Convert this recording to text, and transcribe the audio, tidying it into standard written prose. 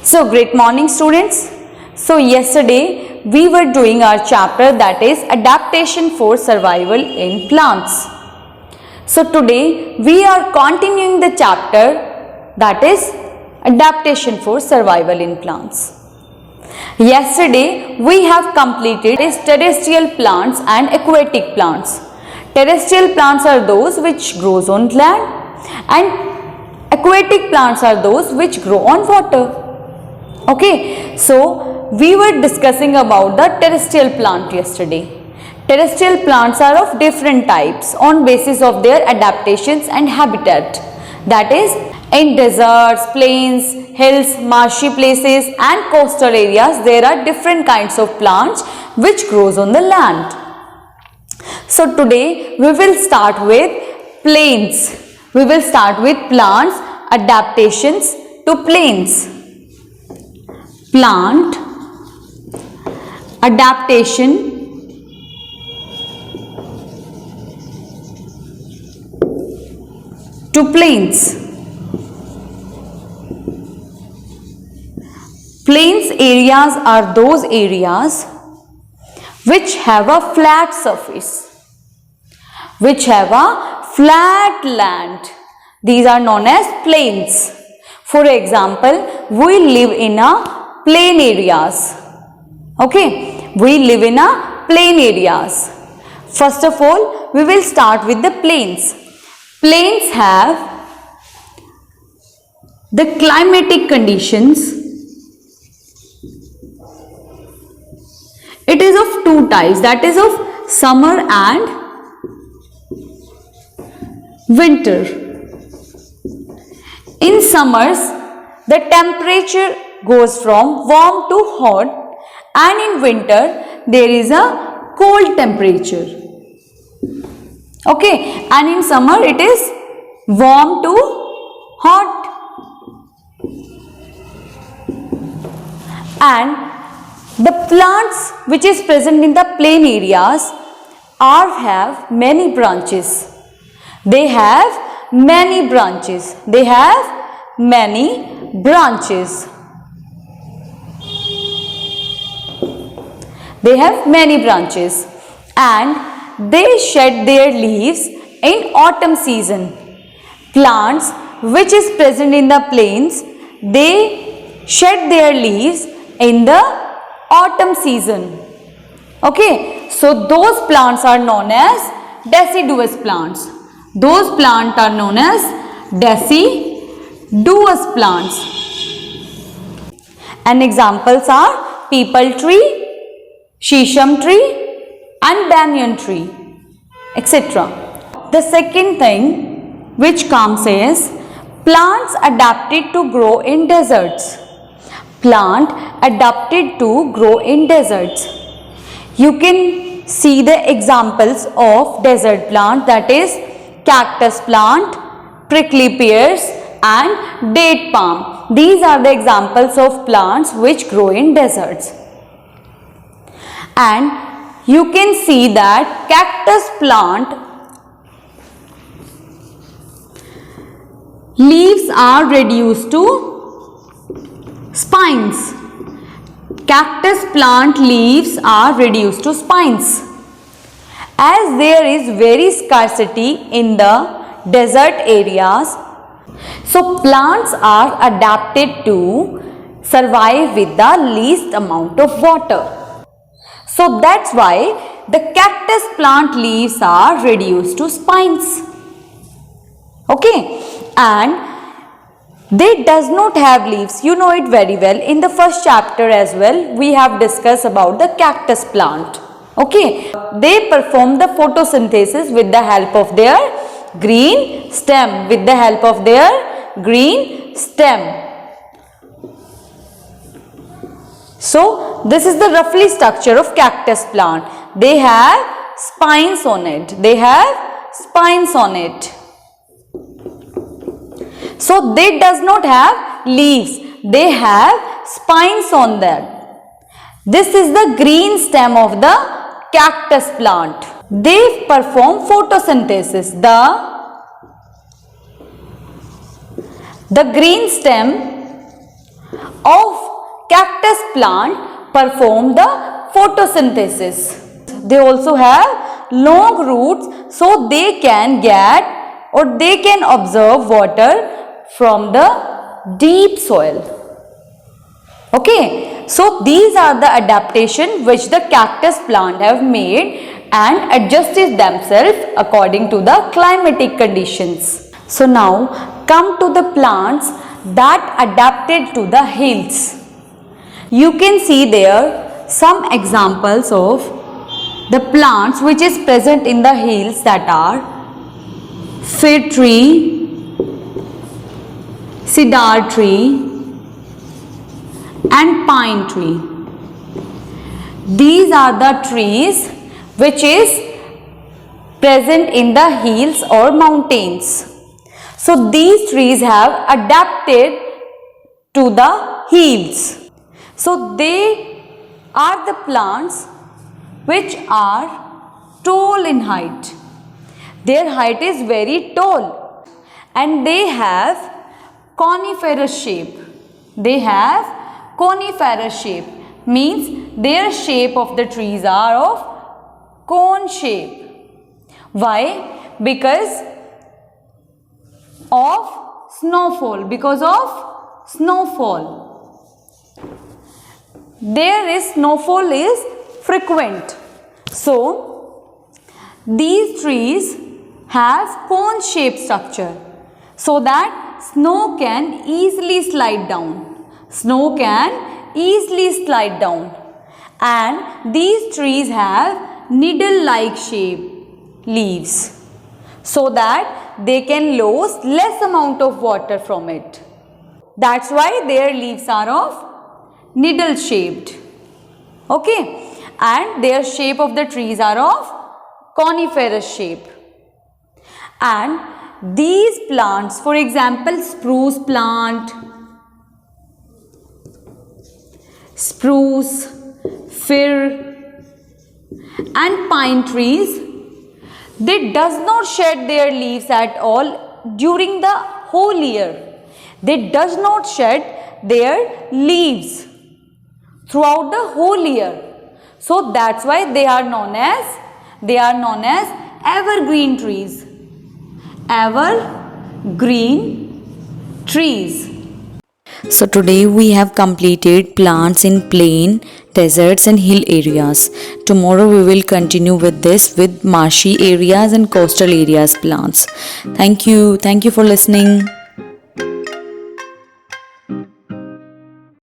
So great morning students. So yesterday we were doing our chapter that is adaptation for survival in plants. So today we are continuing the chapter that is adaptation for survival in plants. Yesterday we have completed terrestrial plants and aquatic plants. Terrestrial plants are those which grows on land and aquatic plants are those which grow on water. Okay, so we were discussing about the terrestrial plant yesterday. Terrestrial plants are of different types on basis of their adaptations and habitat. That is, in deserts, plains, hills, marshy places and coastal areas, there are different kinds of plants which grows on the land. So today we will start with plains. We will start with plants, adaptations to plains. Plant adaptation to plains. Plains areas are those areas which have a flat surface, which have a flat land. These are known as plains. For example, we live in a plain areas. Okay, we live in a plain areas. First of all, we will start with the plains. Plains have the climatic conditions. It is of two types, that is of summer and winter. In summers, the temperature goes from warm to hot, and in winter there is a cold temperature. Okay, and in summer it is warm to hot. And the plants which is present in the plain areas have many branches. They have many branches. They have many branches. They have many branches and they shed their leaves in autumn season. Plants which is present in the plains, they shed their leaves in the autumn season. Okay, so those plants are known as deciduous plants. Those plants are known as deciduous plants. And examples are peepal tree, shisham tree and banyan tree, etc. The second thing which comes is plants adapted to grow in deserts. Plant adapted to grow in deserts. You can see the examples of desert plant, that is cactus plant, prickly pears and date palm. These are the examples of plants which grow in deserts. And you can see that cactus plant leaves are reduced to spines. Cactus plant leaves are reduced to spines. As there is very scarcity in the desert areas, so plants are adapted to survive with the least amount of water. So that's why the cactus plant leaves are reduced to spines. Okay, and they does not have leaves. You know it very well. In the first chapter as well, we have discussed about the cactus plant. Okay, they perform the photosynthesis with the help of their green stem. With the help of their green stem. So this is the roughly structure of cactus plant. They have spines on it. They have spines on it. So they does not have leaves. They have spines on them. This is the green stem of the cactus plant. They perform photosynthesis. The green stem of cactus plant perform the photosynthesis. They also have long roots, so they can get or they can absorb water from the deep soil. Okay, so these are the adaptation which the cactus plant have made and adjusted themselves according to the climatic conditions. So now come to the plants that adapted to the hills. You can see there some examples of the plants which is present in the hills, that are fir tree, cedar tree and pine tree. These are the trees which is present in the hills or mountains. So these trees have adapted to the hills. So they are the plants which are tall in height. Their height is very tall and they have coniferous shape. They have coniferous shape, means their shape of the trees are of cone shape. Why? Because of snowfall. Because of snowfall. There is snowfall is frequent. So these trees have cone shaped structure so that snow can easily slide down. Snow can easily slide down, and these trees have needle-like shaped leaves so that they can lose less amount of water from it. That's why their leaves are of needle shaped. Okay, and their shape of the trees are of coniferous shape. And these plants, for example, spruce plant, spruce, fir and pine trees, they does not shed their leaves at all during the whole year. They does not shed their leaves throughout the whole year. So that's why they are known as evergreen trees. Evergreen trees. So today we have completed plants in plain, deserts and hill areas. Tomorrow we will continue with this with marshy areas and coastal areas plants. Thank you for listening.